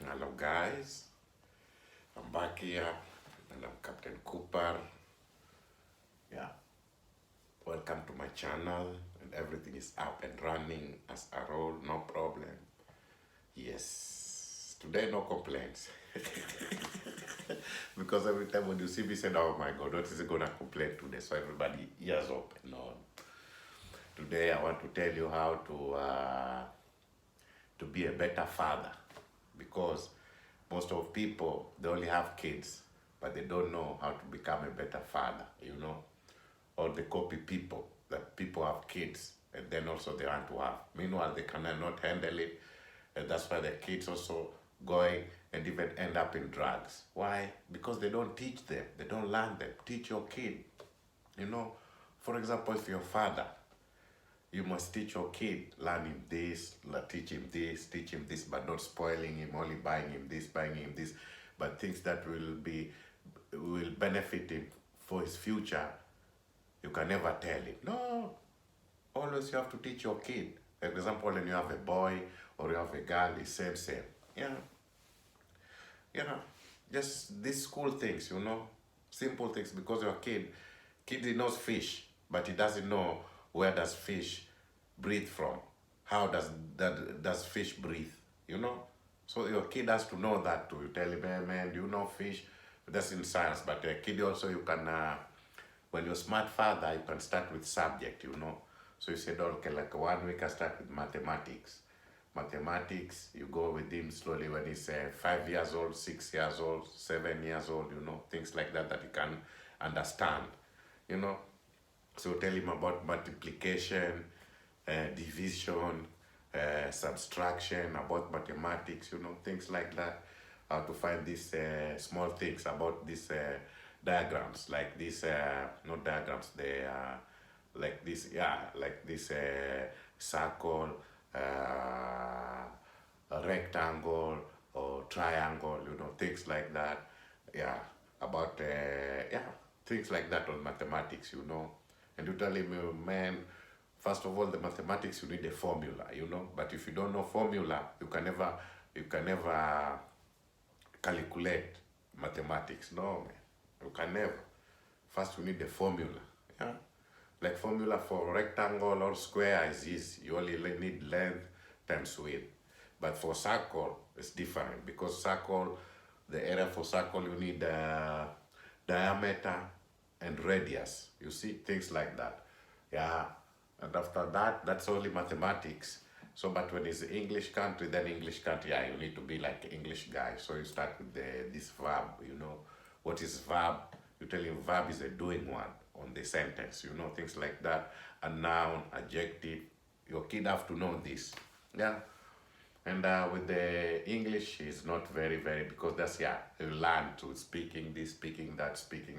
Hello guys, I'm back here and I'm Captain Cooper. Yeah, welcome to my channel and everything is up and running as a roll, no problem. Yes, today no complaints. Because every time when you see me say, oh my God, what is it gonna complain today? So everybody ears open. No. Today I want to tell you how to be a better father, because most of people, they only have kids but they don't know how to become a better father. Or they copy people, that people have kids and then also they want to have, meanwhile they cannot handle it, and that's why the kids also going and even end up in drugs. Why? Because they don't teach them, they don't learn them. Teach your kid. you know for example, if you're a father, you must teach your kid, learn him this, teach him this, but not spoiling him, only buying him this, but things that will benefit him for his future. You can never tell him. No, always you have to teach your kid. For example, when you have a boy or you have a girl, it's same. Yeah, just these school things, simple things, because your kid he knows fish, but he doesn't know where does fish breathe from. How does fish breathe? So your kid has to know that too. You tell him, hey man, do you know fish? That's in science, but a kid also, you can, when you're a smart father, you can start with subject. So you said, okay, like 1 week I start with mathematics. Mathematics, you go with him slowly when he's 5 years old, 6 years old, 7 years old, things like that he can understand, you know. So tell him about multiplication, division, subtraction, about mathematics, things like that. How to find these small things about these diagrams, like this, not diagrams, they are like this, like this circle, a rectangle or triangle, things like that. Yeah, about, things like that on mathematics. And you tell him, man, first of all, the mathematics, you need a formula. But if you don't know formula, you can never calculate mathematics. No, man, you can never. First, you need the formula. Yeah, like formula for rectangle or square is easy. You only need length times width. But for circle, it's different, because circle, the area for circle, you need diameter and radius. You see, things like that. Yeah, and after that, that's only mathematics. So, but when it's English country, then English country, yeah, you need to be like English guy. So you start with this verb. What is verb? You tell him verb is a doing one on the sentence, things like that. A noun, adjective. Your kid have to know this. Yeah. And with the English is not very, very, because that's, you learn to speaking this, speaking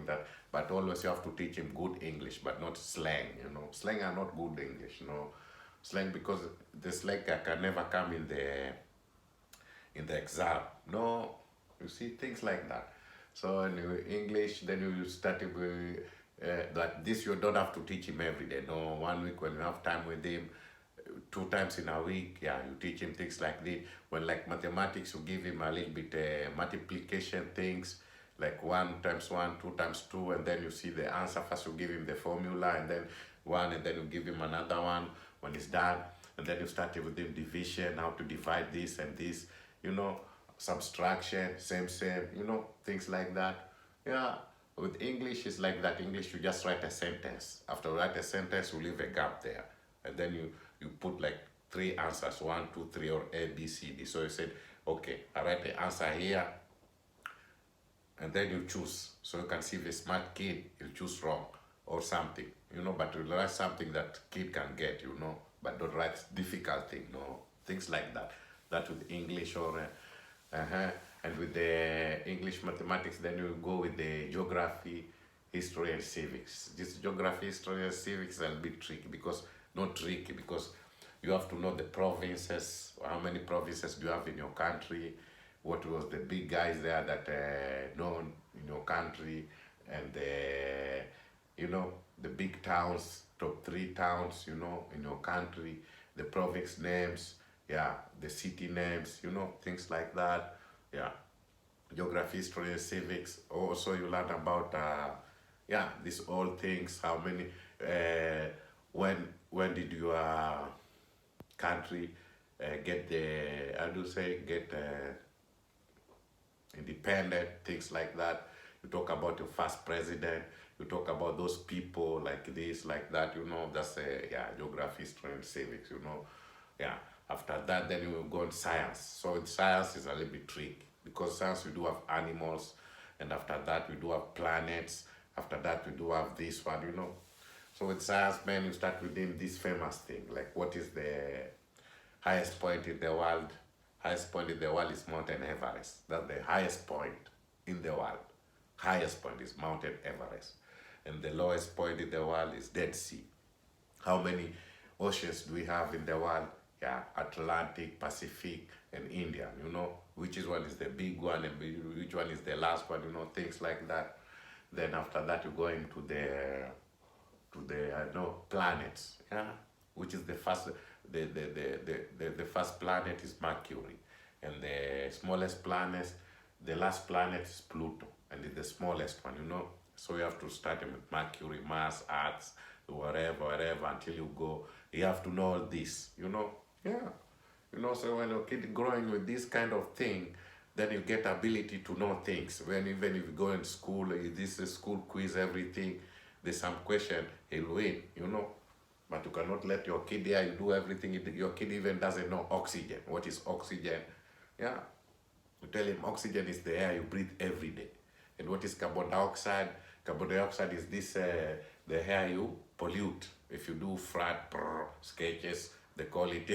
that. But always you have to teach him good English, but not slang. Are not good English. Slang, because the slang can never come in the exam. No, you see, things like that. So in English, then you start with that this you don't have to teach him every day. No, 1 week when you have time with him, 2 times in a week, you teach him things like this. When like mathematics, you give him a little bit multiplication things, like 1 times 1, 2 times 2, and then you see the answer. First you give him the formula, and then 1, and then you give him another one when it's done, and then you start with him division, how to divide this and this, subtraction, same, things like that. Yeah, with English, it's like that. English, you just write a sentence. After you write a sentence, you leave a gap there, and then you put like 3 answers, 1, 2, 3, or A, B, C, D. So you said, okay, I write the answer here, and then you choose. So you can see if a smart kid, he'll choose wrong or something, but you write something that kid can get, but don't write difficult thing, no, things like that. That with English, or and with the English mathematics, then you go with the geography, history, and civics. This geography, history, and civics are a bit tricky, because not tricky, because you have to know the provinces. How many provinces do you have in your country? What was the big guys there that known in your country? And the big towns, top 3 towns, in your country, the province names, the city names, things like that. Yeah, geography, history, and civics. Also, you learn about these all things. How many? When did your country get the? How do you say get independent? Things like that. You talk about your first president. You talk about those people like this, like that. That's geography, history, and civics. Yeah. After that, then you will go on science. So in science is a little bit tricky because science we do have animals, and after that we do have planets. After that we do have this one. So with science, man, you start within this famous thing, like what is the highest point in the world? Highest point in the world is Mountain Everest. That's the highest point in the world. Highest point is Mountain Everest. And the lowest point in the world is Dead Sea. How many oceans do we have in the world? Yeah, Atlantic, Pacific, and Indian, which is one is the big one and which one is the last one, things like that. Then after that, you go into the planets, yeah, which is the first, the first planet is Mercury, and the smallest planet, the last planet is Pluto, and it's the smallest one, So you have to start with Mercury, Mars, Earth, wherever, until you go. You have to know all this, Yeah. So when a kid growing with this kind of thing, then you get ability to know things. Even if you go in school, this is school quiz, everything, there's some question, he'll win, But you cannot let your kid here, you do everything. Your kid even doesn't know oxygen. What is oxygen? Yeah. You tell him oxygen is the air you breathe every day. And what is carbon dioxide? Carbon dioxide is this, the air you pollute. If you do frat sketches, they call it,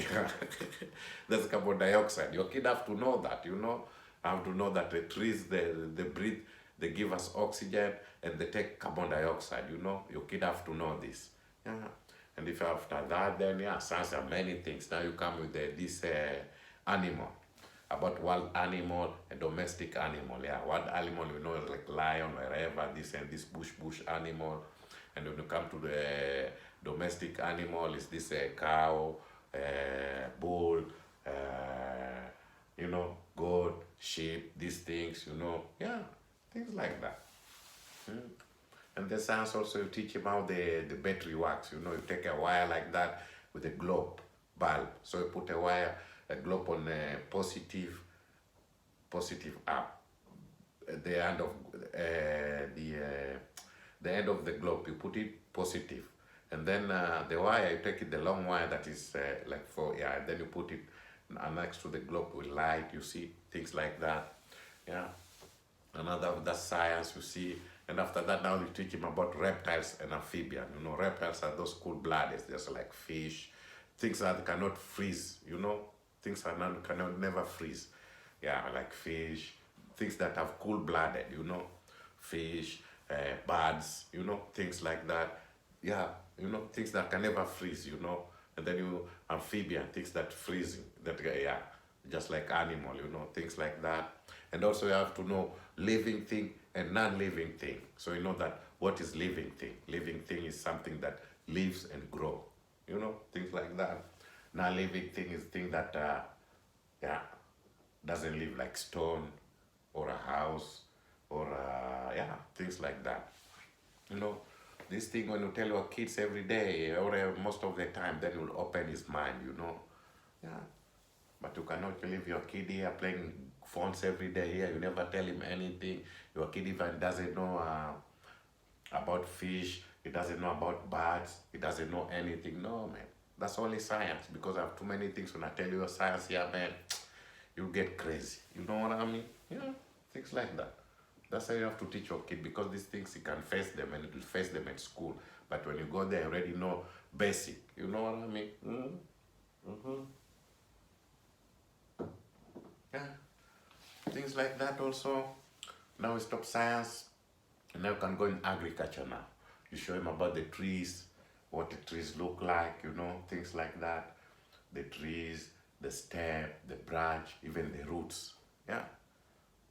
that's carbon dioxide. Your kid have to know that, Have to know that the trees, they breathe, they give us oxygen, and they take carbon dioxide, Your kid have to know this. Yeah. And if after that, then, science are many things. Now you come with this animal, about wild animal and domestic animal. Yeah, wild animal, like lion, wherever, this and this bush animal. And when you come to the domestic animal, is this cow, bull, goat, sheep, these things, Yeah, things like that. And the science also, you teach him how the battery works. You take a wire like that with a globe bulb. So you put a globe on a positive up. The end of the end of the globe, you put it positive, and then the wire, you take it the long wire that is like for and then you put it next to the globe with light. You see things like that. Yeah. Another of that science, you see. And after that, now you teach him about reptiles and amphibians. Reptiles are those cool-blooded, just like fish, things that cannot freeze. Things that cannot never freeze. Yeah, like fish, things that have cool-blooded. Fish, birds. Things like that. Yeah, things that can never freeze. And then amphibian, things that freezing. Just like animal. Things like that. And also you have to know living thing and non-living thing. So you know that what is living thing? Living thing is something that lives and grow. Things like that. Non-living thing is thing that doesn't live, like stone or a house or things like that. This thing when you tell your kids every day or most of the time, then you'll open his mind, Yeah. But you cannot leave your kid here playing phones every day here. You never tell him anything. Your kid even doesn't know about fish. He doesn't know about birds. He doesn't know anything. No, man. That's only science. Because I have too many things. When I tell you science here, man, you get crazy. You know what I mean? Yeah, things like that. That's how you have to teach your kid. Because these things, you can face them and it will face them at school. But when you go there, you already know basic. You know what I mean? Yeah, things like that also. Now we stop science, and now you can go in agriculture now. You show him about the trees, what the trees look like, things like that. The trees, the stem, the branch, even the roots. Yeah,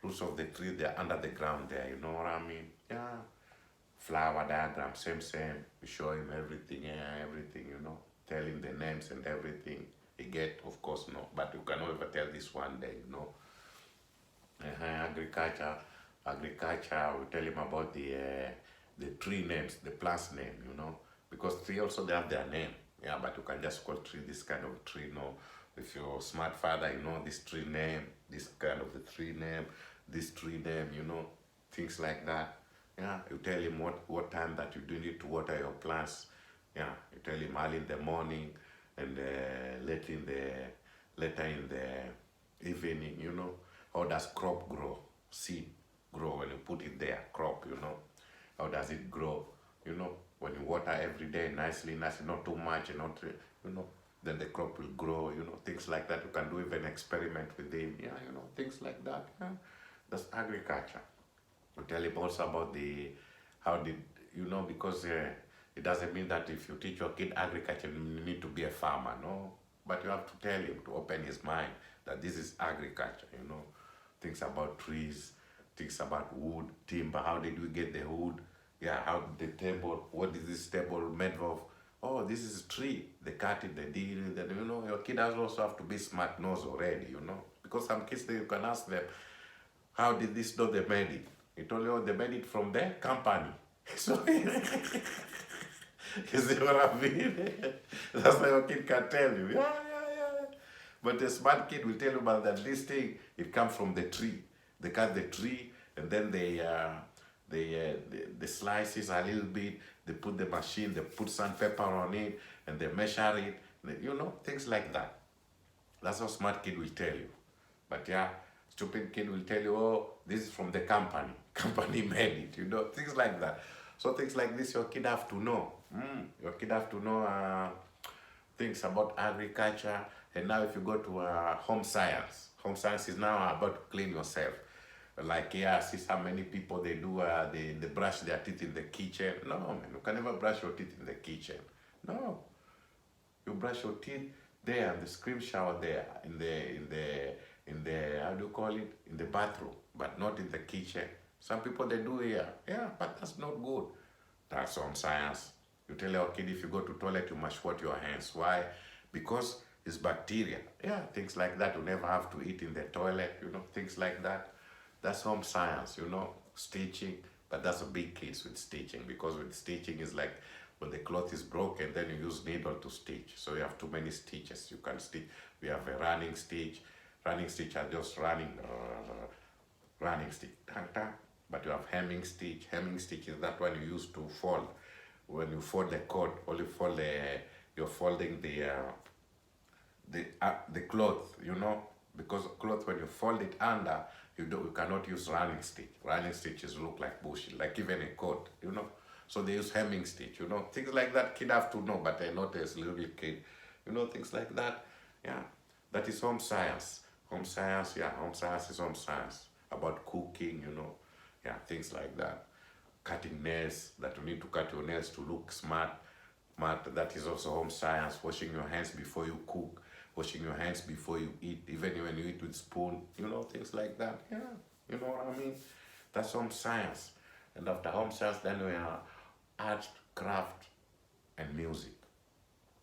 roots of the tree, they're under the ground there, you know what I mean? Yeah, flower diagram, same. We show him everything, everything, Tell him the names and everything. He get, of course, no, but you can never tell this one day, agriculture, we tell him about the tree names, the plants name, you know, because tree also they have their name. Yeah, but you can just call tree this kind of tree, you know. If you're smart father, you know this tree name, this kind of the tree name, this tree name, you know, things like that. Yeah, you tell him what time that you do need to water your plants. Yeah, you tell him early in the morning and later in the evening, you know. How does crop grow? Seed grow when you put it there, crop, you know. How does it grow? You know, when you water every day nicely, not too much, not, you know, then the crop will grow, you know, things like that. You can do even experiment with them, yeah, you know, things like that. Yeah. That's agriculture. We tell him also about how did, you know, because it doesn't mean that if you teach your kid agriculture, you need to be a farmer, no. But you have to tell him to open his mind that this is agriculture, you know, things about trees, things about wood, timber, how did we get the wood, yeah, how the table, what is this table made of? Oh, this is a tree. They cut it, they did it, then, you know, your kid has also have to be smart nose already, you know. Because some kids, you can ask them, how did this know they made it? You told you they made it from their company. So, you see what I mean? That's why your kid can tell you, yeah. But a smart kid will tell you about that this thing, it comes from the tree. They cut the tree and then they slice it a little bit, they put the machine, they put sandpaper on it, and they measure it, you know, things like that. That's how smart kid will tell you. But yeah, stupid kid will tell you, oh, this is from the company. Company made it, you know, things like that. So things like this, your kid have to know. Your kid have to know things about agriculture. And now if you go to home science is now about to clean yourself. Like, yeah, see how many people they do, they brush their teeth in the kitchen. No, man, you can never brush your teeth in the kitchen. No. You brush your teeth there in the scream shower there, in the how do you call it? In the bathroom, but not in the kitchen. Some people they do here. Yeah, but that's not good. That's on science. You tell your kid if you go to toilet, you must wash your hands. Why? Because it's bacteria. Yeah, things like that. You never have to eat in the toilet, you know, things like that. That's home science, you know, stitching, but that's a big case with stitching, because with stitching is like when the cloth is broken, then you use needle to stitch. So you have too many stitches. You can stitch. We have a running stitch. Running stitch are just running stitch, but you have hemming stitch. Hemming stitch is that one you use to fold. When you fold the coat, only fold you're folding the cloth, you know, because cloth when you fold it under, you cannot use running stitch. Running stitches look like bullshit, like even a coat, you know. So they use hemming stitch, you know, things like that. Kid have to know, but I not as little kid, you know, things like that. Yeah, that is home science. Home science, yeah, home science is home science. About cooking, you know, yeah, things like that. Cutting nails, that you need to cut your nails to look smart. That is also home science. Washing your hands before you cook. Washing your hands before you eat, even when you eat with spoon, you know, things like that. Yeah, you know what I mean? That's home science. And after home science, then we have art, craft, and music.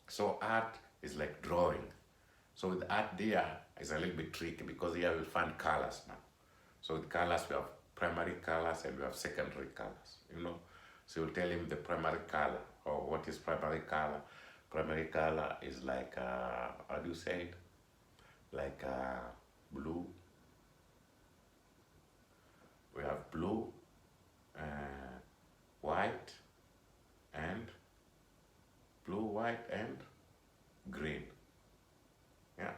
So art is like drawing. So with art there is a little bit tricky, because here we find colors now. So with colors, we have primary colors and we have secondary colors, you know. So you'll tell him the primary color, or what is primary color. Primary color is like, how do you say it? Like blue. We have blue, white, and blue, white, and green. Yeah.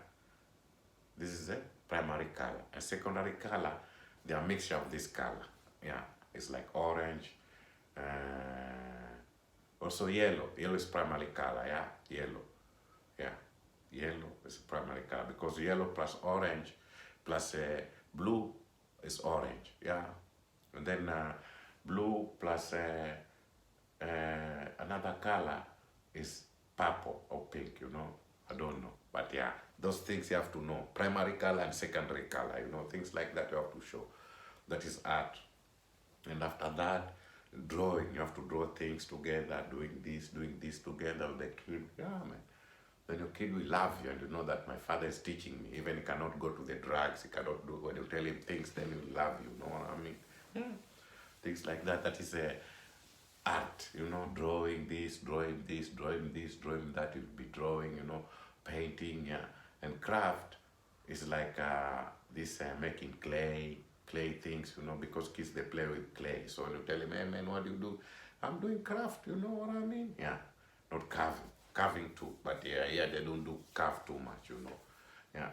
This is a primary color. A secondary color, they are a mixture of this color. Yeah. It's like orange, also yellow. Yellow is primary color, yeah? Yellow. Yeah. Yellow is a primary color, because yellow plus orange plus blue is orange, yeah? And then blue plus another color is purple or pink, you know? I don't know. But yeah, those things you have to know. Primary color and secondary color, you know, things like that you have to show. That is art. And after that, drawing. You have to draw things together, doing this together with the kid. Yeah, man. then your kid will love you, and you know that my father is teaching me. Even he cannot go to the drugs, he cannot do, when you tell him things, then he will love you, you know what I mean? Yeah. Things like that. That is a art, you know, drawing this, drawing this, drawing this, drawing that. You'll be drawing, you know, painting, yeah. And craft is like this making clay things, you know, because kids, they play with clay. So when you tell him, hey man, what do you do? I'm doing craft, you know what I mean? Yeah, not carving too, but yeah, they don't do carve too much, you know. Yeah,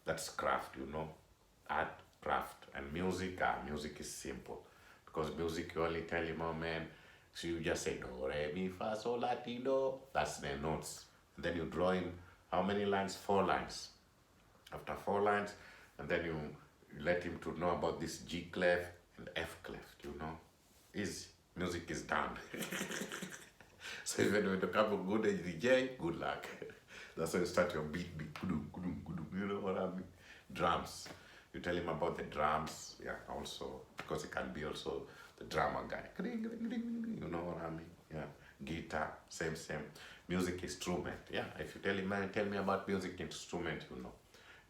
that's craft, you know, art, craft. And music, music is simple, because music, you only tell him, oh man, so you just say do, re, mi, fa, sol, la, ti, do. That's the notes. And then you draw him how many lines? 4 lines. After 4 lines, and then you let him to know about this G clef and F clef, you know. Easy. Music is done. So even when you come a good DJ, good luck. That's how you start your beat, you know what I mean? Drums. You tell him about the drums, yeah, also, because he can be also the drummer guy. You know what I mean? Yeah. Guitar, same. Music instrument, yeah. If you tell him, man, tell me about music instrument, you know.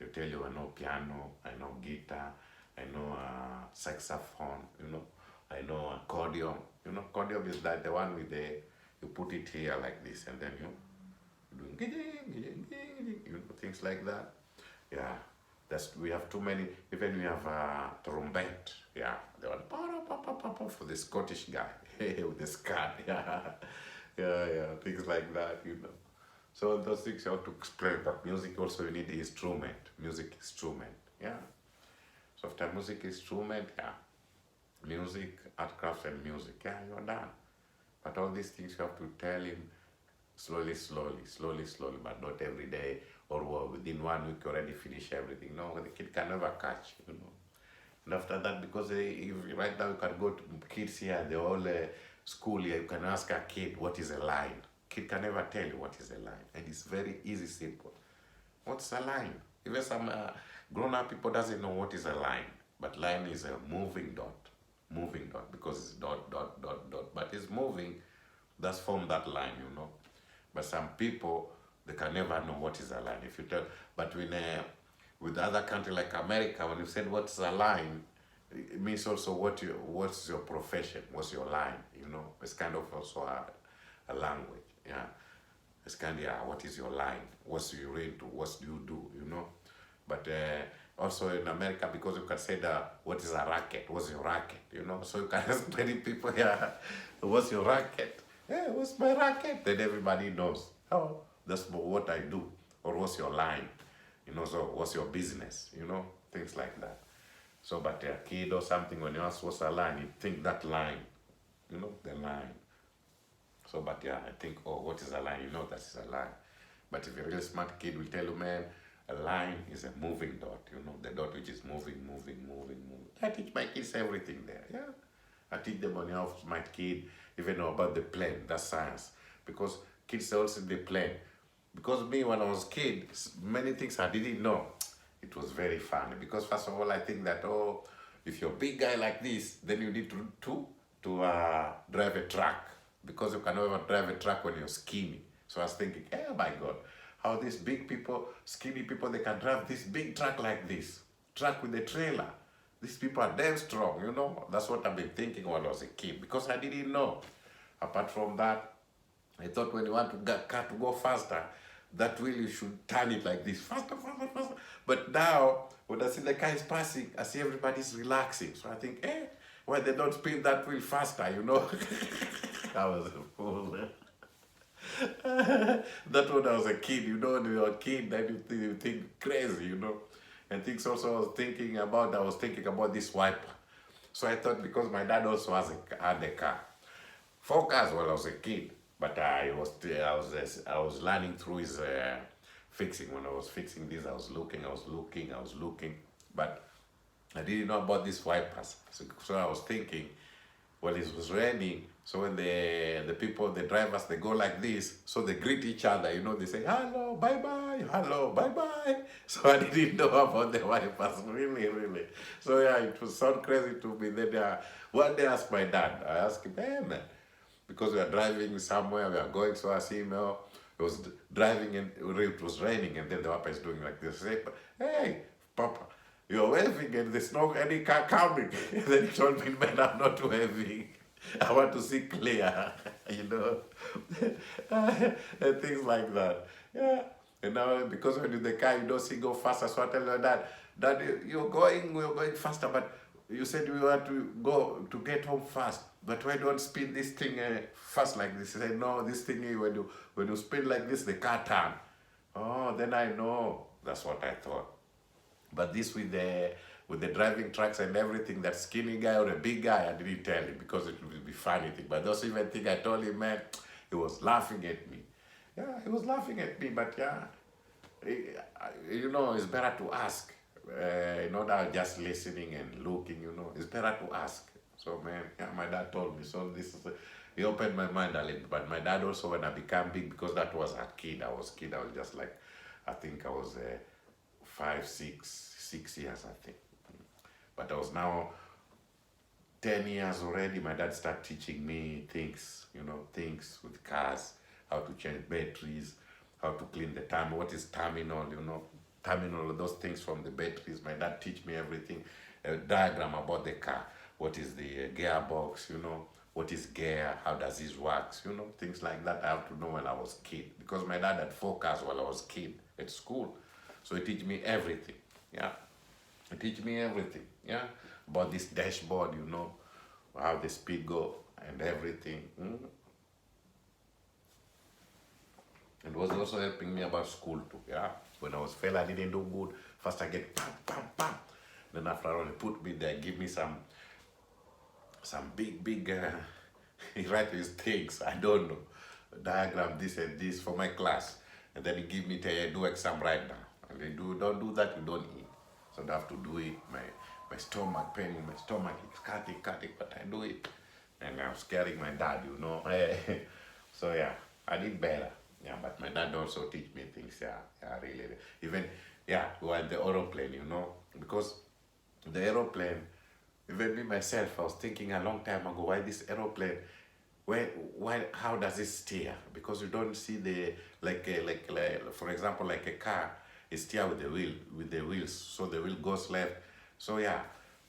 You tell you, I know piano, I know guitar, I know saxophone, you know. I know accordion, you know. Accordion is like the one with the, you put it here like this, and then you doing, you know, things like that. Yeah. We have too many. Even we have trumpet, yeah, the one for the Scottish guy with the scat, yeah, things like that, you know. So those things you have to explain. But music also, you need the instrument, music instrument, yeah. So after music instrument, yeah, music, art, crafts, and music, yeah, you're done. But all these things you have to tell him slowly, but not every day, or within 1 week you already finish everything. No, the kid can never catch, you know. And after that, because right now you can go to kids here, the whole school here, you can ask a kid what is a line. Kid can never tell you what is a line, and it's very easy, simple. What's a line? Even some grown-up people doesn't know what is a line, but line is a moving dot, because it's dot, but it's moving. That's from that line, you know. But some people, they can never know what is a line. If you tell, but with other country like America, when you said what's a line, it means also what's your profession, what's your line, you know. It's kind of also a language, yeah. It's kind of, yeah, what is your line? What's you into? What do you do, you know? But also in America, because you can say that, what is a racket? What's your racket, you know? So you can ask many people, yeah, what's your racket? Yeah, what's my racket? Then everybody knows. Oh, that's what I do. Or what's your line? You know, so what's your business? You know, things like that. So, but a kid or something, when you ask what's a line, you think that line. You know, the line. So, but yeah, I think, oh, what is a line? You know that's a line. But if a really smart kid will tell you, man, a line is a moving dot, you know, the dot which is moving. I teach my kids everything there, yeah. I teach them on how smart kid, even know about the plane, that's science. Because kids also the plane. Because me, when I was a kid, many things I didn't know. It was very funny. Because first of all, I think that, oh, if you're a big guy like this, then you need to drive a truck. Because you can never drive a truck when you're skinny. So I was thinking, oh my God, how these big people, skinny people, they can drive this big truck like this. Truck with a trailer. These people are damn strong, you know. That's what I've been thinking when I was a kid, because I didn't know. Apart from that, I thought when you want to get car to go faster, that wheel you should turn it like this, faster. But now, when I see the car is passing, I see everybody's relaxing. So I think, why they don't spin that wheel faster, you know? I was a fool. That when I was a kid, you know, when you're a kid, then you think crazy, you know. And things also I was thinking about this wiper. So I thought, because my dad also had a car. 4 cars when I was a kid. But I was learning through his fixing. When I was fixing this, I was looking. But I didn't know about these wipers. So I was thinking, well, it was raining. So when the people, the drivers, they go like this, so they greet each other, you know, they say, hello, bye-bye, hello, bye-bye. So I didn't know about the wipers, really. So yeah, it was so crazy to me. Then one day I asked my dad, I asked him, hey man, because we are driving somewhere, we are going, so I see him, He was driving and it was raining, and then the papa is doing like this. Hey, papa, you're waving and there's no any car coming. And then he told me, man, I'm not waving. I want to see clear, you know, and things like that. Yeah. And now, because when you're in the car, you don't see go faster. So I tell your dad, Dad, we're going faster, but you said we want to go to get home fast. But why don't spin this thing fast like this? He said, no, this thing, when you spin like this, the car turn. Oh, then I know. That's what I thought. But this with the driving trucks and everything, that skinny guy or a big guy, I didn't tell him because it would be funny thing. But those even thing I told him, man, he was laughing at me. Yeah, he was laughing at me, but yeah, you know, it's better to ask. Not just listening and looking, you know, it's better to ask. So man, yeah, my dad told me. So this is, he opened my mind a little. But my dad also, when I became big, because that was a kid, I was just like, I think I was 5, 6 years, I think. But I was now 10 years already. My dad started teaching me things, you know, things with cars, how to change batteries, how to clean the terminal, what is terminal, you know, terminal, those things from the batteries. My dad teach me everything, a diagram about the car, what is the gearbox, you know, what is gear, how does this works, you know, things like that I have to know when I was kid, because my dad had 4 cars while I was kid at school. So he teach me everything, yeah. He teach me everything, yeah, about this dashboard, you know, how the speed go and everything. And was also helping me about school too, yeah. When I was fail, I didn't do good. First I get pam, pam, pam. Then after all, he put me there, give me some big, he write his things, I don't know, diagram this and this for my class. And then he give me, do exam right now. And they don't do that, you don't eat. So I have to do it. My stomach, pain in my stomach, it's cutting, but I do it. And I'm scaring my dad, you know. So yeah, I did better. Yeah, but my dad also teach me things, yeah, really. Even, yeah, we were in the aeroplane, you know, because the aeroplane, even me myself, I was thinking a long time ago, why this aeroplane, why, how does it steer? Because you don't see the, like for example, like a car, it steer with the wheels, so the wheel goes left. So yeah,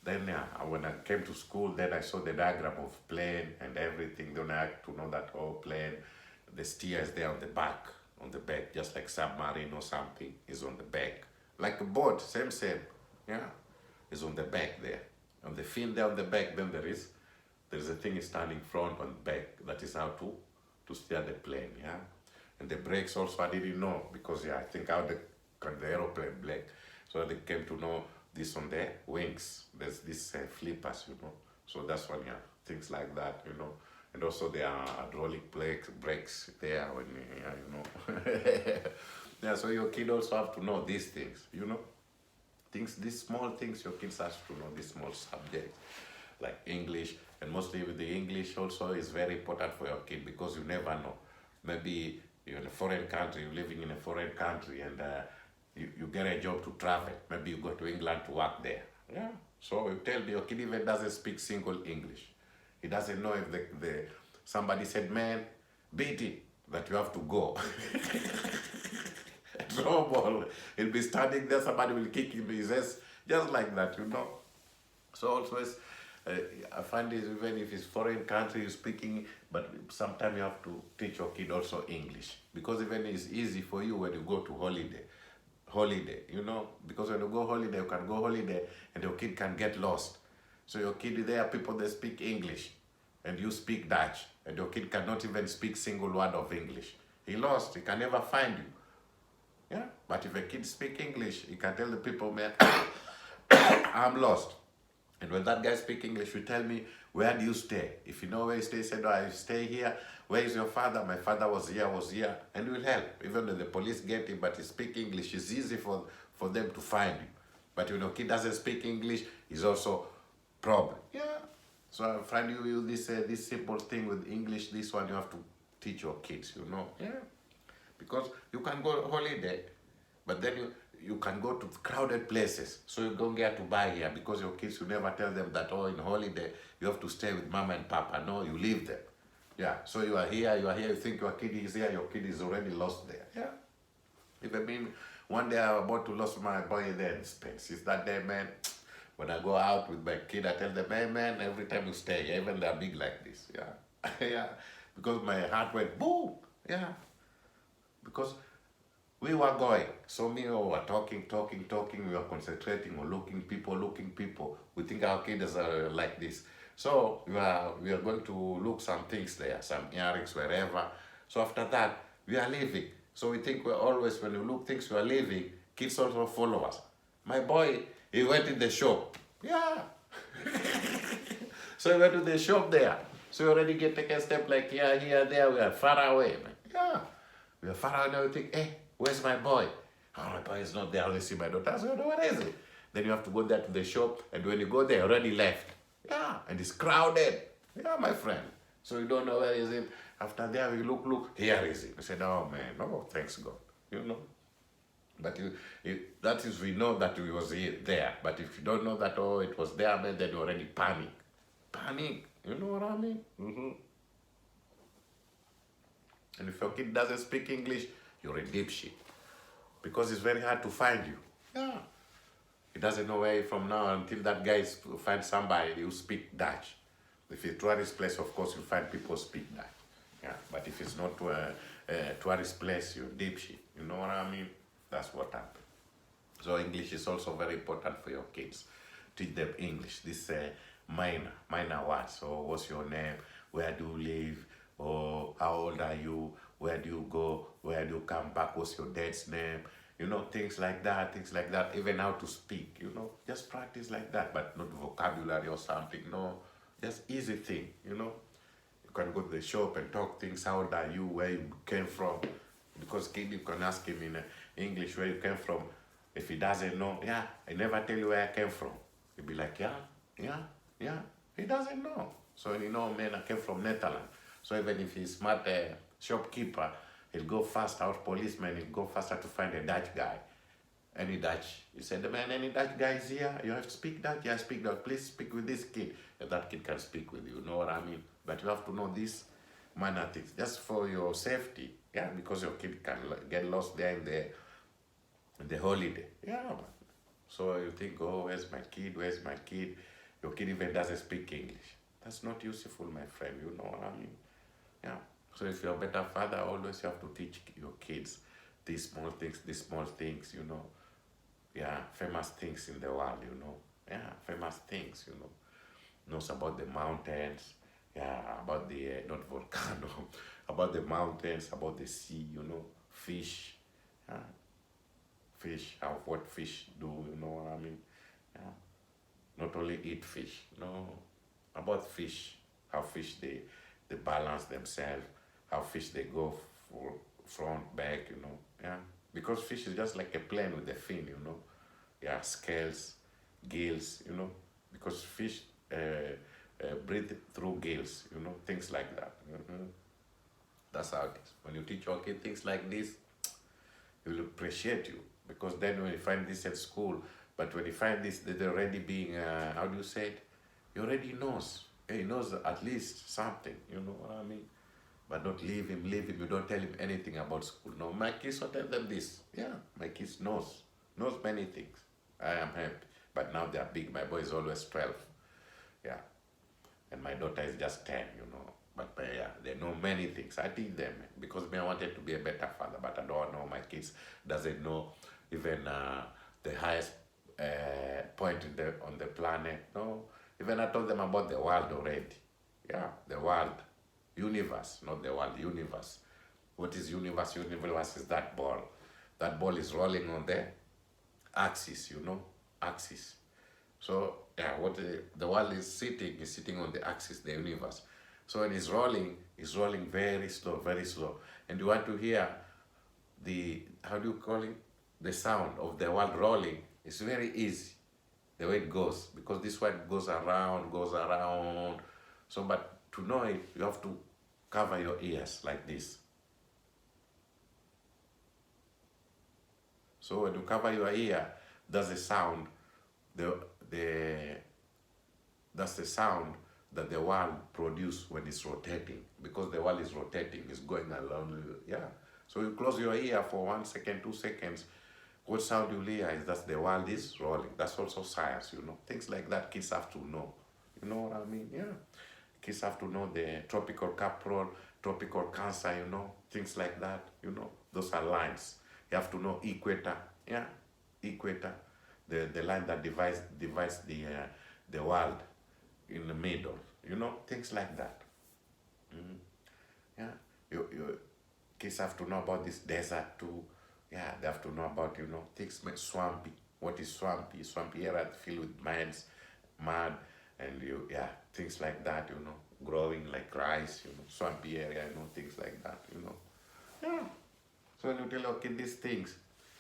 then when I came to school, then I saw the diagram of plane and everything. Then I had to know that, oh, plane, the steer is there on the back, just like submarine or something is on the back. Like a boat, same, yeah, is on the back there. On the fin there on the back, then there is a thing standing front and back. That is how to steer the plane, yeah. And the brakes also I didn't know, because yeah, I think how the aeroplane brake. So they came to know this on the wings. There's this flippers, you know. So that's when, yeah, things like that, you know. And also there are hydraulic brakes there when, yeah, you know. Yeah, so your kid also have to know these things, you know. These small things, your kids have to know these small subjects, like English. And mostly with the English also is very important for your kid, because you never know. Maybe you're in a foreign country, you're living in a foreign country, and you get a job to travel. Maybe you go to England to work there. Yeah. So you tell me your kid even doesn't speak single English. He doesn't know if somebody said, man, beat it, that you have to go. Trouble. He'll be standing there, somebody will kick him in his ass, just like that, you know. So always, I find this, even if it's foreign country you're speaking, but sometimes you have to teach your kid also English, because even it's easy for you when you go to holiday, you know, because when you go holiday, you can go holiday and your kid can get lost. So your kid, there are people that speak English and you speak Dutch, and your kid cannot even speak single word of English. He lost, he can never find you. Yeah, but if a kid speak English, he can tell the people, man, I'm lost. And when that guy speak English, you tell me, where do you stay? If you know where you stay, say, no, I stay here. Where is your father? My father was here. And we'll help. Even though the police get him, but he speak English, it's easy for them to find you. But when your kid doesn't speak English, it's also problem. Yeah. So I find you this simple thing with English, this one you have to teach your kids, you know. Yeah. Because you can go holiday, but then you can go to crowded places. So you don't get to buy here, because your kids, you never tell them that, oh, in holiday, you have to stay with mama and papa. No, you leave them. Yeah, so you are here, you think your kid is here, your kid is already lost there. Yeah. If I mean, one day I'm about to lose my boy there in Spain. Since that day, man, when I go out with my kid, I tell them, hey, man, every time you stay, even they're big like this. Yeah. Yeah. Because my heart went boom. Yeah. Because we were going. So me, we were talking. We were concentrating on looking people. We think our kids are like this. So we are going to look some things there, some earrings, wherever. So after that, we are leaving. So we think we're always, when we look things, we are leaving, kids also follow us. My boy, he went in the shop. Yeah. So we went to the shop there. So we already get take a step like here, there, we are far away, man. Yeah. We are far away, now we think, hey, where's my boy? Oh, my boy is not there, I only see my daughter. So what is it? Then you have to go there to the shop, and when you go there, already left. Yeah, and it's crowded. Yeah, my friend. So you don't know where is it. After there, we look, here is it. We said, oh man, oh, thanks God. You know. But that is, we know that it was there. But if you don't know that, oh, it was there, man, then you already panic. Panic. You know what I mean? And if your kid doesn't speak English, you're a dipshit. Because it's very hard to find you. Yeah. He doesn't know where you're from now until that guy finds somebody who speak Dutch. If it's a tourist place, of course, you find people speak Dutch. Yeah. But if it's not a tourist place, you're dipshit. You know what I mean? That's what happened. So English is also very important for your kids. Teach them English. This minor words. So what's your name? Where do you live? Or how old are you? Where do you go? Where do you come back? What's your dad's name? You know, things like that. Even how to speak, you know, just practice like that, but not vocabulary or something. No, just easy thing, you know. You can go to the shop and talk things. How old are you? Where you came from? Because kid, you can ask him in English where you came from. If he doesn't know, yeah, I never tell you where I came from. He'll be like, yeah. He doesn't know. So, you know, man, I came from Netherlands. So even if he's smart shopkeeper, he'll go fast, our policeman, he'll go faster to find a Dutch guy. Any Dutch. He said, man, any Dutch guy is here? You have to speak Dutch? Yeah, speak Dutch. Please speak with this kid. And that kid can speak with you, know what I mean? But you have to know these minor things, just for your safety. Yeah, because your kid can get lost there in the holiday. Yeah, man. So you think, oh, where's my kid? Your kid even doesn't speak English. That's not useful, my friend. You know what I mean? Yeah. So if you're a better father, always you have to teach your kids these small things, you know. Yeah, famous things in the world, you know. Yeah, famous things, you know. Knows about the mountains, yeah, about the, not volcano, about the mountains, about the sea, you know, fish, yeah. Fish, what fish do, you know what I mean? Yeah. Not only eat fish, no, about fish, how fish they balance themselves, how fish they go for front, back, you know, yeah. Because fish is just like a plane with a fin, you know, yeah, scales, gills, you know, because fish breathe through gills, you know, things like that. That's how it is. When you teach your kid things like this, he will appreciate you, because then when you find this at school, but when you find this, they're already being, how do you say it? He already knows. He knows at least something, you know what I mean? But don't leave him, you don't tell him anything about school. No, my kids will tell them this. Yeah, my kids knows many things. I am happy. But now they are big. My boy is always 12. Yeah. And my daughter is just 10, you know. But yeah, they know many things. I teach them because me, I wanted to be a better father, but I don't know my kids doesn't know even the highest point on the planet. No, even I told them about the world already. Yeah, the world, universe, not the world, universe. What is universe? Universe is that ball. That ball is rolling on the axis, you know, axis. So yeah, what the world is sitting on the axis, the universe. So when it's rolling very slow, very slow. And you want to hear the, how do you call it? The sound of the world rolling. It's very easy, the way it goes, because this one goes around. So, but to know it, you have to cover your ears like this. So when you cover your ear, that's the sound, that's the sound that the world produce when it's rotating, because the world is rotating, it's going along. Yeah. So you close your ear for 1 second, 2 seconds. What sound you hear is that the world is rolling. That's also science, Things like that kids have to know. You know what I mean? Yeah. Kids have to know the tropical capricorn, tropical cancer, things like that, Those are lines. You have to know equator, yeah, equator, the line that divides the world in the middle, things like that. Yeah, you kids have to know about this desert too. Yeah, they have to know about things swampy. What is swampy? Swampy area filled with mud, and things like that. Growing like rice. Swampy area. Things like that. Yeah. So when you tell your kid these things,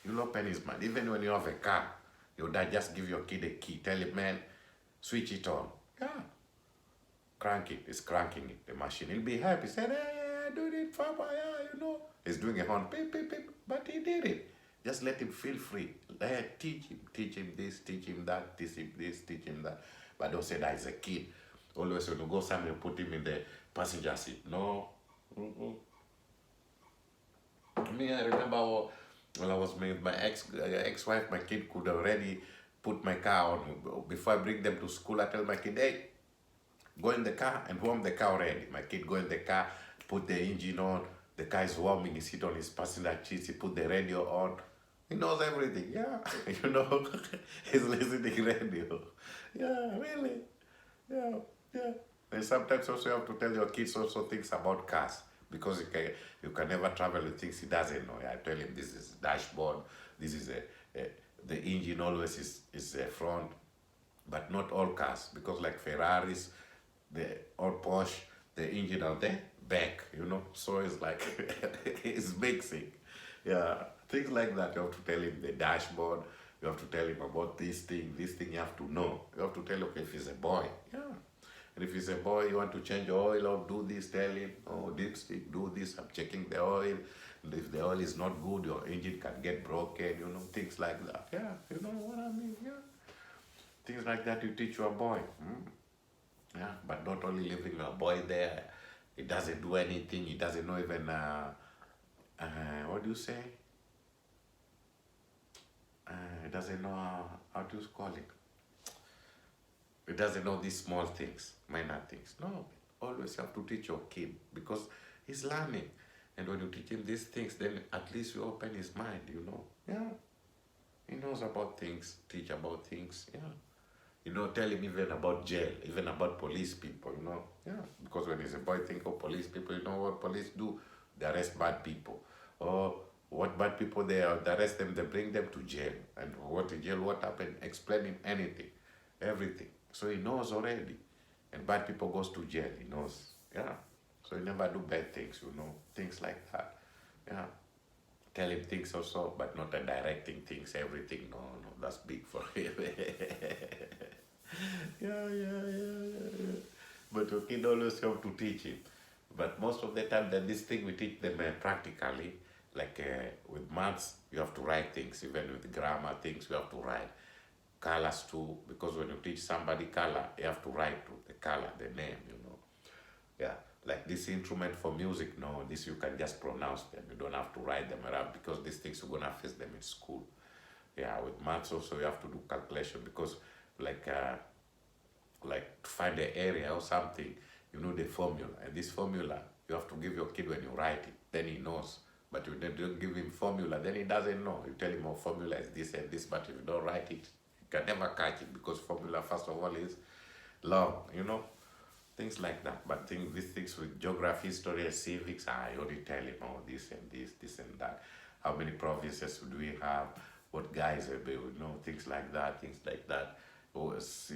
you'll open his mind. Even when you have a car, your dad just give your kid a key. Tell him, man, switch it on. Yeah. Crank it. It's cranking it, the machine. He'll be happy. Say, hey, I do it, Papa, yeah, He's doing a horn, beep, beep, beep, but he did it. Just let him feel free. Teach him this, teach him that, teach him this, teach him that. But don't say that he's a kid. Always when you go somewhere, put him in the passenger seat. No. I remember when I was with my ex-wife, my kid could already put my car on. Before I bring them to school, I tell my kid, hey, go in the car and warm the car already. My kid go in the car, put the engine on, the car is warming, he sit on his passenger seat, he put the radio on. He knows everything, yeah. He's listening radio. Yeah, really. Yeah. And sometimes also you have to tell your kids also things about cars, because you can never travel with things he doesn't know. I tell him this is dashboard, this is the engine always is front, but not all cars, because like Ferraris, or Porsche, the engine on the back, so it's like it's mixing. Yeah, things like that. You have to tell him the dashboard, you have to tell him about this thing you have to know. You have to tell him, okay, if he's a boy, yeah. And if he's a boy, you want to change oil or do this, tell him, oh, dipstick, do this, I'm checking the oil. And if the oil is not good, your engine can get broken, things like that. Yeah, you know what I mean, yeah. Things like that you teach your boy. Yeah, but not only leaving a boy there, he doesn't do anything, he doesn't know even, what do you say? He doesn't know, how do you call it? He doesn't know these small things, minor things. No, always have to teach your kid, because he's learning. And when you teach him these things, then at least you open his mind, Yeah, he knows about things, teach about things, yeah. Tell him even about jail, even about police people, Yeah, because when he's a boy, think of police people, what police do? They arrest bad people. Or what bad people they arrest them, they bring them to jail. And what in jail, what happened? Explain him anything, everything. So he knows already. And bad people goes to jail, he knows. Yeah. So he never do bad things, things like that. Yeah. Tell him things also, but not directing things, everything. No, that's big for him. Yeah. But your kid always have to teach him. But most of the time, that this thing we teach them practically, like with maths, you have to write things. Even with grammar things, you have to write. Colors too, because when you teach somebody color, you have to write the color, the name, Yeah, like this instrument for music, no, this you can just pronounce them. You don't have to write them around, because these things you're gonna face them in school. Yeah, with maths also you have to do calculation, because like to find the area or something, the formula. And this formula, you have to give your kid when you write it, then he knows. But you don't give him formula, then he doesn't know. You tell him, oh, formula is this and this, but if you don't write it, you can never catch it, because formula, first of all, is long, things like that. But these things with geography, history, and civics, I already tell him, oh, this and this and that. How many provinces do we have? What guys are there? Things like that. Oh, so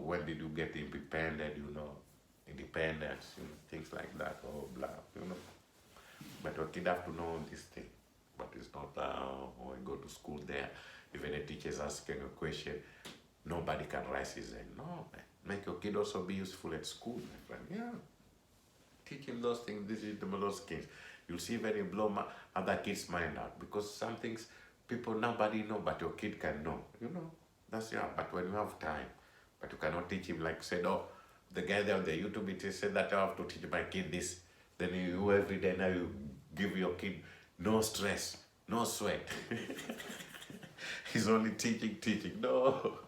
when did you get independent? Independence, things like that. Oh, blah, But your kid have to know this thing. But it's not when you go to school there, even a teacher is asking a question, nobody can raise his hand. No, man. Make your kid also be useful at school, my friend. Yeah. Teach him those things, those things. You'll see when you blow other kids' mind out, because some things nobody know, but your kid can know. That's, yeah. But when you have time, but you cannot teach him like said, oh, the guy there on the YouTube, it said that I have to teach my kid this. Then you every day now you give your kid no stress, no sweat. He's only teaching. No.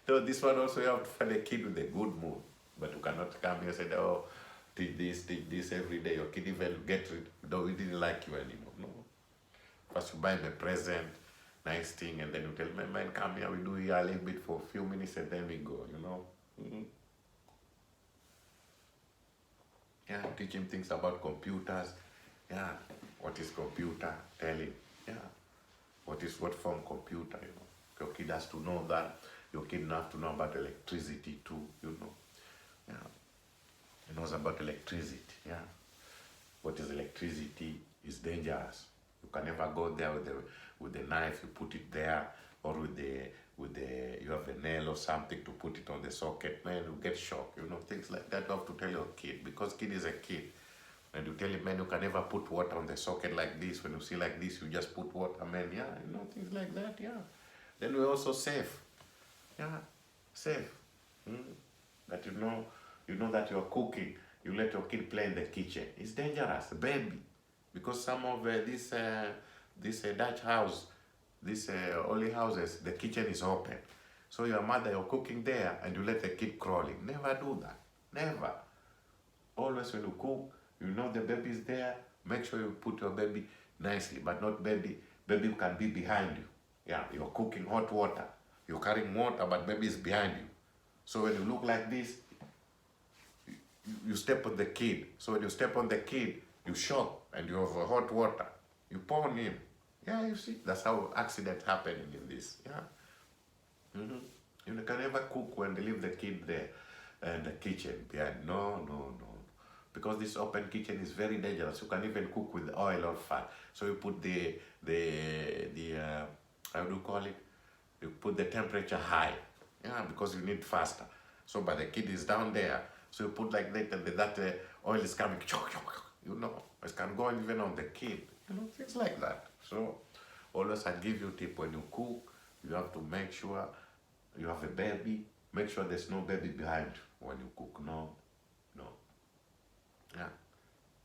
No, this one also you have to find a kid with a good mood. But you cannot come here and say, oh, teach this every day. Your kid even get rid, no, he didn't like you anymore. No. First you buy him a present, nice thing, and then you tell him, man, come here, we do here a little bit for a few minutes and then we go, you know. Yeah, teach him things about computers. Yeah, what is computer? Tell him. Yeah, what form computer, you know. Your kid has to know that. Your kid has to know about electricity too, you know. Yeah, he knows about electricity, yeah. What is electricity is dangerous. You can never go there with the knife, you put it there, or with the you have a nail or something to put it on the socket, man, you get shocked, you know, things like that. You have to tell your kid, because kid is a kid. And you tell him, man, you can never put water on the socket like this. When you see like this, you just put water, man, yeah, you know, things like that, yeah. Then we're also safe. Yeah, safe. That you know that you're cooking, you let your kid play in the kitchen. It's dangerous, baby. Because some of this Dutch house, these only houses, the kitchen is open. So your mother, you're cooking there and you let the kid crawling. Never do that, never. Always when you cook, you know the baby is there, make sure you put your baby nicely, but not baby can be behind you. Yeah, you're cooking hot water, you're carrying water, but baby is behind you. So when you look like this, you step on the kid. So when you step on the kid, you shock and you have hot water. You pour on him. Yeah, you see, that's how accidents happening in this. Yeah. You can never cook when they leave the kid there in the kitchen behind. No. Because this open kitchen is very dangerous. You can even cook with oil or fat. So you put the how do you call it? You put the temperature high. Yeah, because you need faster. So but the kid is down there. So you put like that, and that oil is coming. You know, it can go even on the kid. You know, things like that. So always I give you a tip: when you cook, you have to make sure you have a baby. Make sure there's no baby behind when you cook. No. Yeah.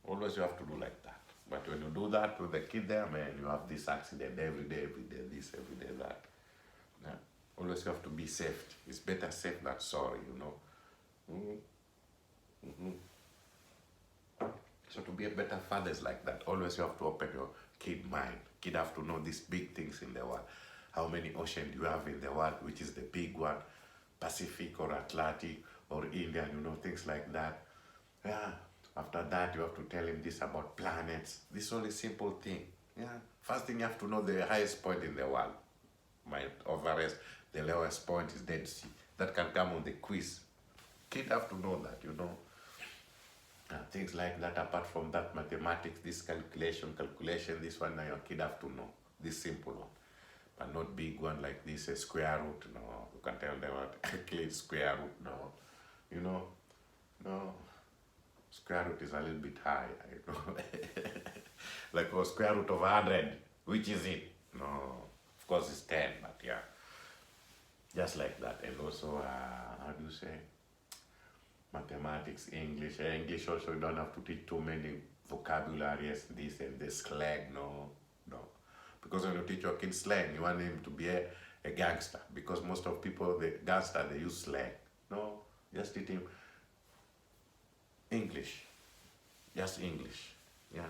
Always you have to do like that. But when you do that with the kid there, man, you have this accident every day, this, every day, that. Yeah. Always you have to be safe. It's better safe than sorry, you know. So to be a better father is like that. Always you have to open your kid mind. Kid have to know these big things in the world. How many oceans you have in the world, which is the big one, Pacific or Atlantic or Indian, you know, things like that. Yeah. After that, you have to tell him this about planets. This is only simple thing. Yeah. First thing you have to know the highest point in the world. Everest, the lowest point is Dead Sea. That can come on the quiz. Kid have to know that, you know. Things like that. Apart from that, mathematics, this calculation, this one, now your kid have to know. This simple one. But not big one like this, a square root. No, you can tell them what clean square root. No, you know, no. Square root is a little bit high, I know. Like a square root of 100, which is it? No, of course it's 10, but yeah. Just like that. And also, how do you say? Mathematics, English. English also, you don't have to teach too many vocabularies, this and this, slang, no. Because when you teach your kid slang, you want him to be a gangster. Because most of people, the gangster, they use slang. No, just teach him English, just English, yeah.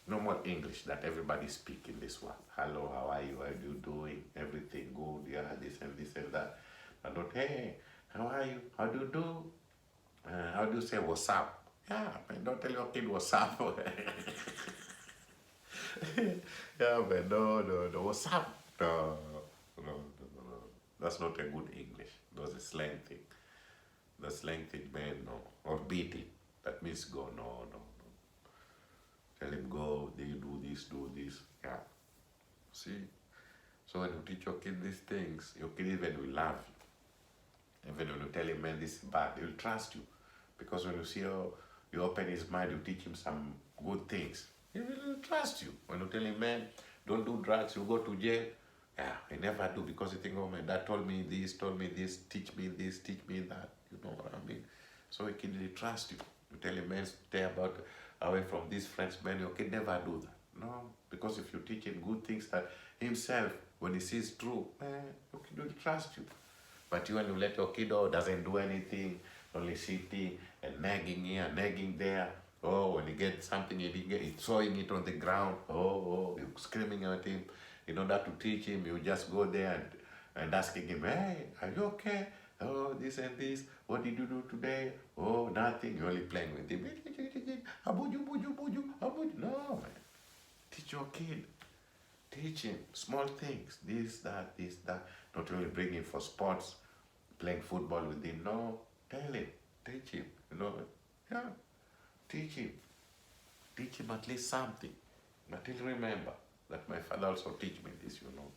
No more English that everybody speak in this world. Hello, how are you? How are you doing? Everything good? Yeah, this and that. But not, hey, how are you? How do you do? How do you say what's up? Yeah, man, don't tell your kid what's up. Yeah, man, no, what's up? No. That's not a good English. That's a slang thing. The slang thing, man, no. Or beat it. That means go, no. Tell him go, they do this, yeah. See? So when you teach your kid these things, your kid even will love you. Even when you tell him, man, this is bad, he'll trust you. Because when you see you open his mind, you teach him some good things, he will trust you. When you tell him, man, don't do drugs, you go to jail, Yeah, I never do because you think, oh, my dad told me this, teach me this, teach me that. You know what I mean? So a kid really trust you. You tell him, man, stay about away from these friends, man. Your kid never do that. No, because if you teach him good things that himself, when he sees true, man, your kid will trust you. But you, when you let your kid out, doesn't do anything, only sitting and nagging here, nagging there. Oh, when he gets something, he's throwing it on the ground. Oh, you're screaming at him. In order to teach him, you just go there and asking him, hey, are you okay? Oh, this and this. What did you do today? Oh, nothing. You're only playing with him. No, man. Teach your kid. Teach him small things. This, that, this, that. Not only bring him for sports, playing football with him. No, tell him. Teach him. You know, yeah. Teach him. Teach him at least something. But he'll remember that my father also teach me this, you know.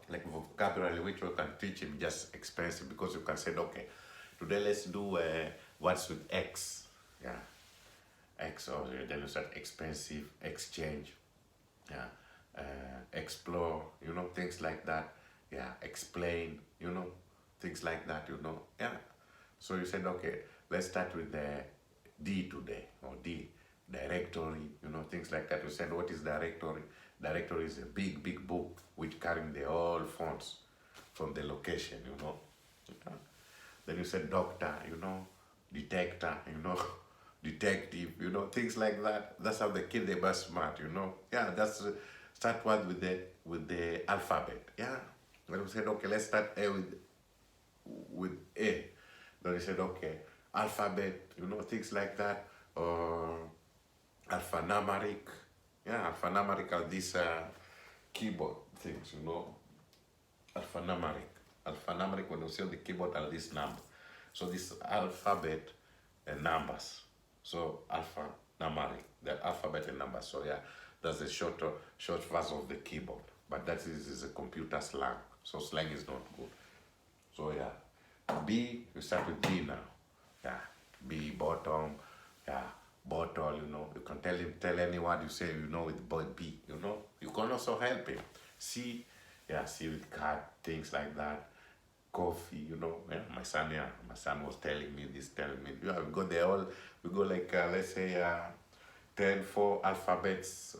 Like vocabulary, which you can teach him just expensive because you can say, okay, today let's do what's with X. Yeah. X, or then you start expensive, exchange, yeah, explore, you know, things like that. Yeah, explain, you know, things like that, you know. Yeah. So you said, okay, let's start with the D today, or D, directory, you know, things like that. You said, what is directory? Directory is a big, big book which carrying the all fonts from the location, you know. Yeah. Then you said doctor, you know, detector, you know, detective, you know, things like that. That's how the kid they were smart, you know. Yeah, that's start one with the alphabet. Yeah. Then we said, okay, let's start A with A. Then we said, okay, alphabet, you know, things like that, or alphanumeric. Yeah, alphanumeric are these keyboard things, you know. Alphanumeric. Alphanumeric, when you see on the keyboard, are these numbers. So this alphabet and numbers. So alphanumeric, the alphabet and numbers. So yeah, that's the short version of the keyboard. But that is a computer slang. So slang is not good. So yeah, B, you start with B now. Yeah, B, bottom, yeah, bottle, you know. You can tell anyone you say, you know, with B, you know. You can also help him. C, yeah, C with cat, things like that. Coffee, you know. Yeah, my son was telling me this, yeah, we go like, let's say, 4 alphabets,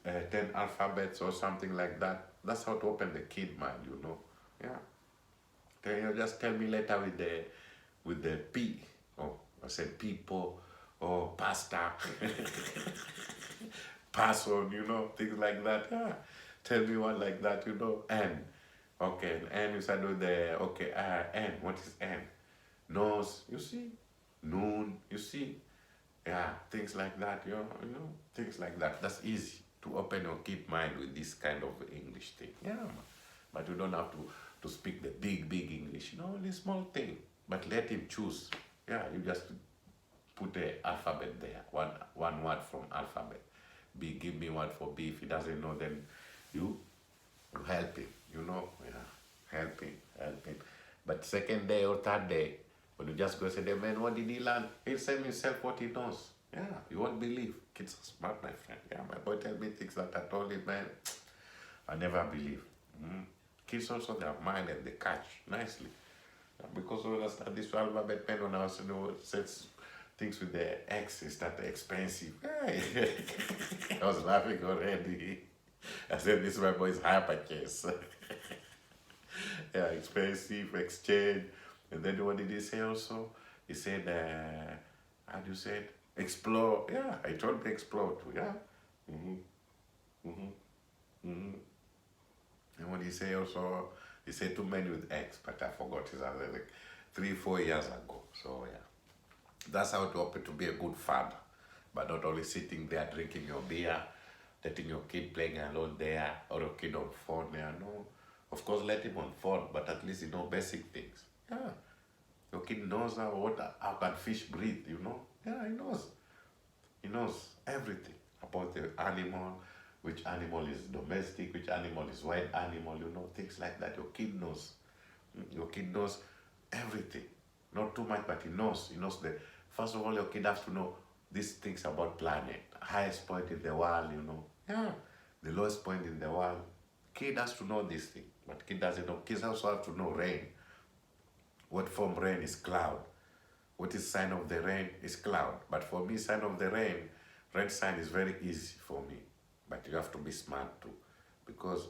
10 alphabets or something like that. That's how to open the kid mind, you know. Yeah. Then you just tell me later with the P. Oh, I said people, or pasta, person, you know, things like that. Yeah. Tell me one like that, you know. N. Okay, N, you start with the, okay, N. What is N? Nose, you see? Noon, you see? Yeah, things like that, you know, things like that. That's easy to open your kid mind with this kind of English thing. Yeah, but you don't have to speak the big, big English, you know, only small thing. But let him choose. Yeah, you just put the alphabet there, one word from alphabet. B, give me one for B. If he doesn't know, then you help him, you know, yeah, help him. But second day or third day, when you just go say, man, what did he learn? He'll say himself what he knows. Yeah, you won't believe. Kids are smart, my friend. Yeah, my boy tell me things that I told him, man, I never believe. Kids also, their mind and they catch nicely. Yeah, because when I started this alphabet pen, when I was, you know, says things with the X, is that expensive? Hey. I was laughing already. I said, this my boy's hypercase. Yeah, expensive, exchange. And then what did he say also? He said, how do you say it? Explore. Yeah, I told him to explore too, yeah. And what he say also, he said too many with X, but I forgot his other, like 3-4 years ago. So yeah, that's how to open to be a good father, but not only sitting there drinking your beer, letting your kid playing alone there, or your kid on phone there. No, of course let him on phone, but at least you know basic things. Yeah, your kid knows how can fish breathe, you know. Yeah, he knows. He knows everything about the animal, which animal is domestic, which animal is wild animal, you know, things like that. Your kid knows. Your kid knows everything. Not too much, but he knows. He knows first of all, your kid has to know these things about planet, highest point in the world, you know. Yeah, the lowest point in the world. Kid has to know this thing, but kid doesn't know. Kids also have to know rain. What form rain is cloud. What is sign of the rain is cloud. But for me, sign of the rain, red sign is very easy for me. But you have to be smart too. Because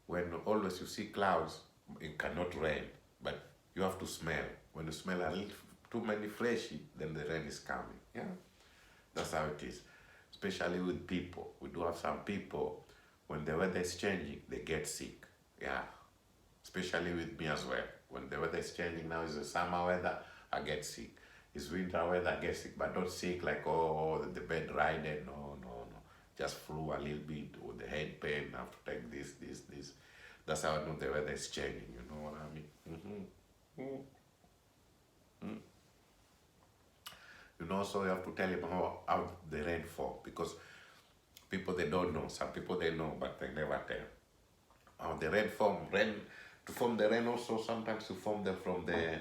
when always you see clouds, it cannot rain. But you have to smell. When you smell a little too many freshy, then the rain is coming. Yeah, that's how it is. Especially with people. We do have some people, when the weather is changing, they get sick. Yeah, especially with me as well. When the weather is changing, now is the summer weather, I get sick. It's winter weather, I get sick, but not sick like, oh, the bed riding. No, no, no. Just flu a little bit, or the head pain, I have to take this. That's how I know the weather is changing, you know what I mean? You know, so you have to tell him how the rain fall, because people they don't know. Some people they know, but they never tell. The rain to form the rain also sometimes to form them from the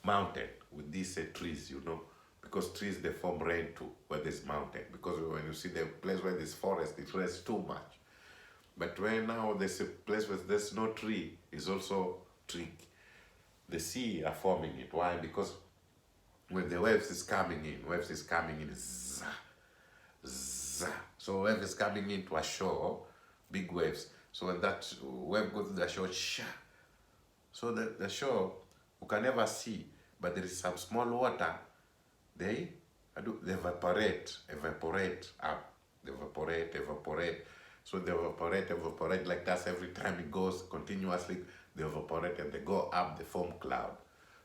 mountain with these trees, you know, because trees they form rain too where there's mountain. Because when you see the place where there's forest, it rains too much. But when now there's a place where there's no tree, is also tricky. The sea are forming it. Why? Because when the waves is coming in, zah, zah. So wave is coming into a shore, big waves. So when that wave goes to the shore, sha. So the shore, you can never see, but there is some small water, they evaporate up, they evaporate. So they evaporate like that every time it goes continuously, they evaporate and they go up, they form cloud.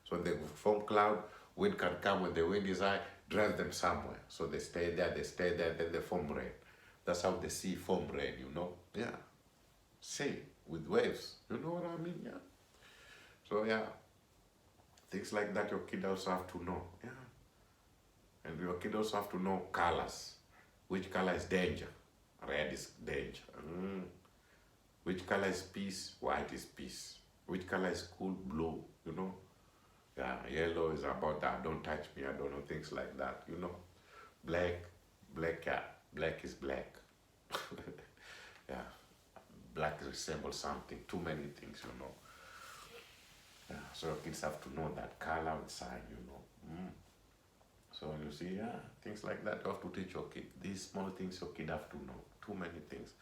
So they form cloud, wind can come when the wind is high, drive them somewhere. So they stay there, then they form rain. That's how the sea form rain, you know? Yeah. Sea with waves. You know what I mean? Yeah. So yeah. Things like that your kid also have to know. Yeah. And your kid also have to know colors. Which color is danger? Red is danger. Which color is peace? White is peace. Which color is cool? Blue. You know? Yeah, yellow is about that. Don't touch me. I don't know. Things like that. You know? Black, yeah. Black is black. Yeah. Black resembles something. Too many things, you know. Yeah. So your kids have to know that color and sign, you know. So when you see, yeah, things like that, you have to teach your kid. These small things your kid have to know. Too many things.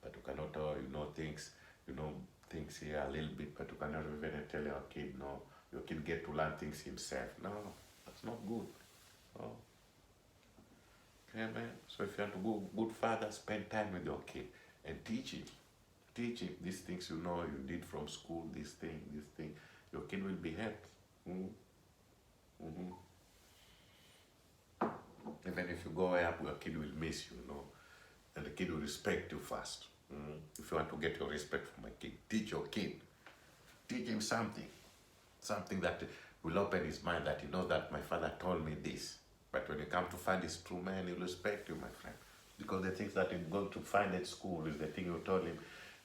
But you cannot tell, things, things here a little bit, but you cannot even tell your kid, no, your kid get to learn things himself. No, that's not good. Oh. Okay, man. So if you want to be a good father, spend time with your kid and teach him. Teach him these things you did from school, this thing. Your kid will be helped. Even if you go up, your kid will miss you, and the kid will respect you first. If you want to get your respect from a kid, teach your kid. Teach him something that will open his mind, that he knows that my father told me this. But when you come to find his true man, he will respect you, my friend. Because the things that he's going to find at school is the thing you told him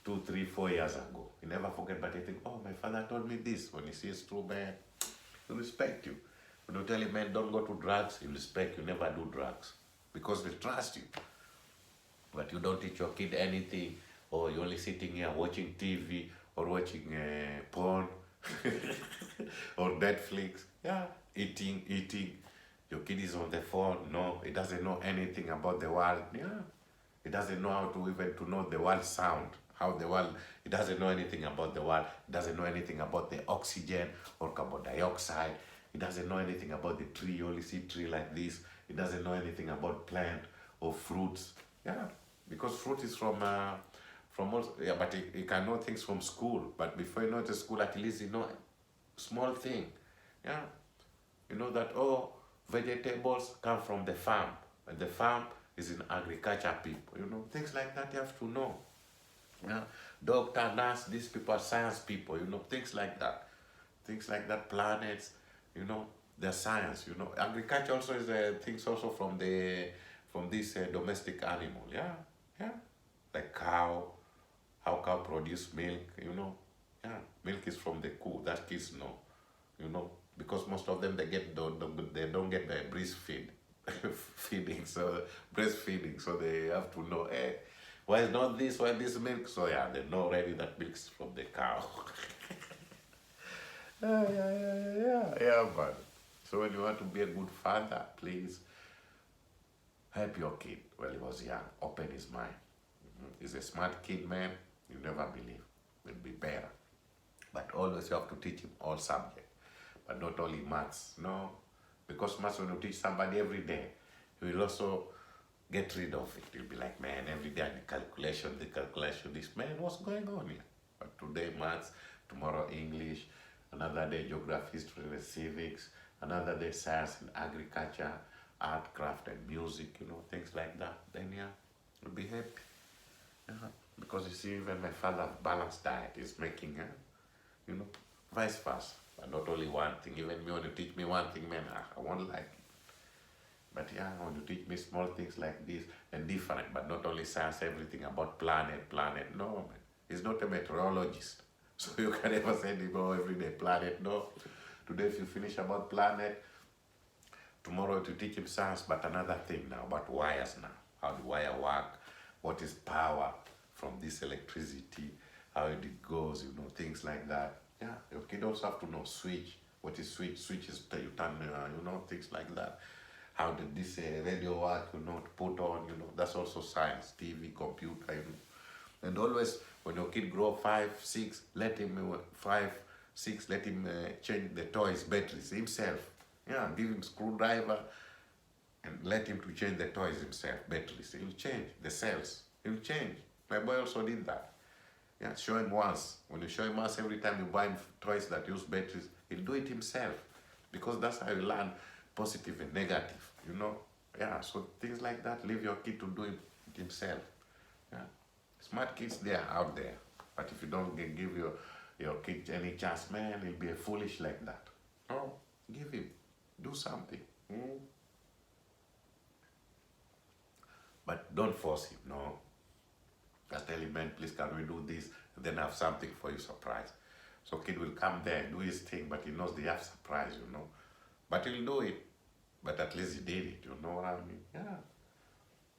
2, 3, 4 years ago. He never forget, but he think, oh, my father told me this. When he sees true man, he'll respect you. When you tell him, man, don't go to drugs, he'll respect you, never do drugs. Because they trust you. But you don't teach your kid anything, or you're only sitting here watching TV, or watching porn, or Netflix. Yeah, eating. Your kid is on the phone. No, he doesn't know anything about the world. Yeah, he doesn't know how to even to know the world sound. How the world, he doesn't know anything about the world. He doesn't know anything about the oxygen or carbon dioxide. He doesn't know anything about the tree. You only see tree like this. He doesn't know anything about plant or fruits. Yeah, because fruit is from also, yeah, but he can know things from school. But before you know the school, at least you know small thing. Yeah, you know that, oh, vegetables come from the farm, and the farm is in agriculture people. Things like that you have to know. Yeah, doctor, nurse, these people are science people. Things like that. Things like that, planets. They're science. Agriculture also is things also from this domestic animal. Yeah, like cow. How cow produce milk. Yeah, milk is from the cow. That kids know. Because most of them they don't get the breastfeeding, so breastfeeding, so they have to know. Why is not this? Why this milk? So yeah, they know already that milk's from the cow. Yeah, man. So when you want to be a good father, please help your kid when he was young. Open his mind. He's a smart kid, man. You never believe. Will be better. But always you have to teach him all subjects. But not only maths. No. Because maths, when you teach somebody every day, he will also get rid of it. You'll be like, man, every day the calculation, this, man, what's going on here? But today maths, tomorrow English, another day geography, history, and civics, another day science and agriculture, art, craft, and music, things like that. Then yeah, you'll be happy. Because you see, even my father balanced diet is making, vice versa. But not only one thing. Even me, when you teach me one thing, man, I won't like it. But yeah, when you teach me small things like this and different, but not only science, everything about planet. No, man. He's not a meteorologist. So you can never send him everyday planet. No. Today, if you finish about planet, tomorrow to teach him science, but another thing now, about wires now. How the wire work, what is power from this electricity, how it goes, things like that. Yeah, your kid also have to know switch. What is switch? Switch is you turn, things like that. How did this radio work, to put on, that's also science, TV, computer, And always, when your kid grow 5, 6, let him, 5, 6, let him change the toys, batteries himself. Yeah, give him screwdriver and let him to change the toys himself, batteries. He'll change the cells. He'll change. My boy also did that. Yeah, show him once. When you show him once, every time you buy him toys that use batteries, he'll do it himself. Because that's how you learn positive and negative, Yeah, so things like that, leave your kid to do it himself. Yeah. Smart kids, they are out there. But if you don't give your kid any chance, man, he'll be foolish like that. No, give him. Do something. But don't force him, no. Just tell him, man, please can we do this? And then have something for you, surprise. So kid will come there and do his thing, but he knows they have surprise, But he'll do it. But at least he did it, you know what I mean? Yeah.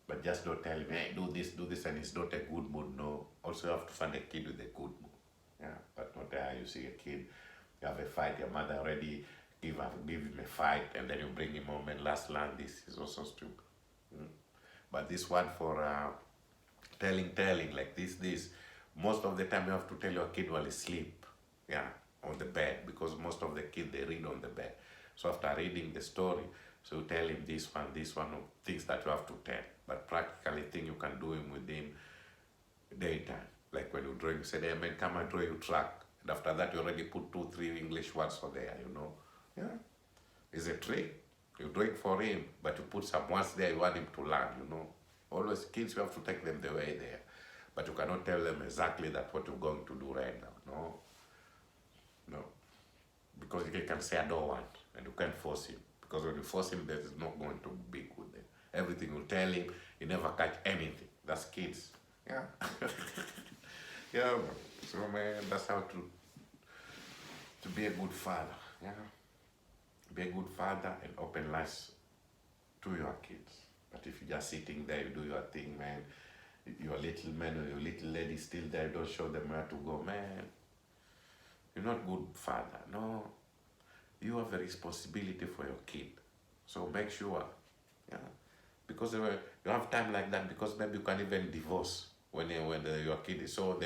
But just don't tell him, hey, do this, and it's not a good mood, no. Also, you have to find a kid with a good mood. Yeah, but not there you see a kid, you have a fight, your mother already give him a fight, and then you bring him home and last learn this is also stupid. But this one for telling like this, most of the time you have to tell your kid while he sleep, yeah, on the bed, because most of the kids, they read on the bed. So after reading the story, so you tell him this one, things that you have to tell. But practically thing you can do him within daytime. Like when you draw, you say, hey man, come and draw your truck. And after that, you already put 2, 3 English words for there, Yeah, it's a trick. You draw it for him, but you put some words there you want him to learn, Always kids, you have to take them the way there. But you cannot tell them exactly that what you're going to do right now. No. Because he can say, I don't want, and you can't force him. Because when you force him, that is not going to be good then. Everything you tell him, he never catch anything. That's kids. Yeah. Yeah, so man, that's how to be a good father. Yeah. Be a good father and open lives to your kids. But if you're just sitting there, you do your thing, man, your little man or your little lady still there, don't show them where to go, man. You're not good father, no. You have a responsibility for your kid. So make sure, yeah. Because you have time like that, because maybe you can even divorce when your kid is, so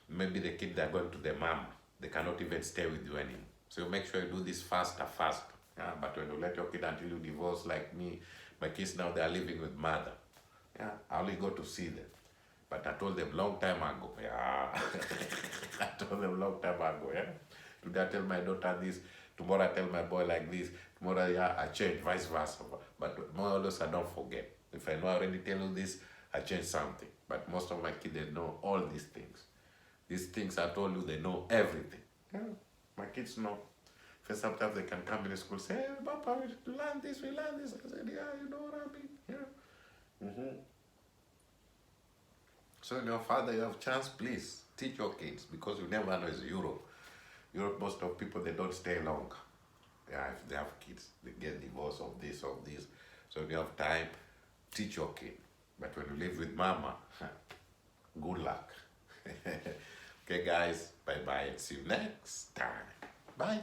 maybe the kid, they're going to their mom. They cannot even stay with you anymore. So you make sure you do this faster. Yeah, but when you let your kid until you divorce, like me, my kids now, they are living with mother. Yeah, I only go to see them. But I told them long time ago, yeah. I told them long time ago, yeah. Today I tell my daughter this, tomorrow I tell my boy like this, tomorrow, yeah, I change, vice versa. But more or less I don't forget. If I know I already tell you this, I change something. But most of my kids, they know all these things. These things I told you, they know everything. Yeah, my kids know. First, sometimes they can come in the school and say, hey, Papa, we learn this. I said, yeah, you know what I mean? Yeah. So your father, you have chance, please, teach your kids, because you never know, it's Europe. Europe, most of people, they don't stay long. Yeah, if they have kids, they get divorced of this. So if you have time, teach your kid. But when you live with mama, Good luck. Okay, guys. Bye bye and see you next time. Bye.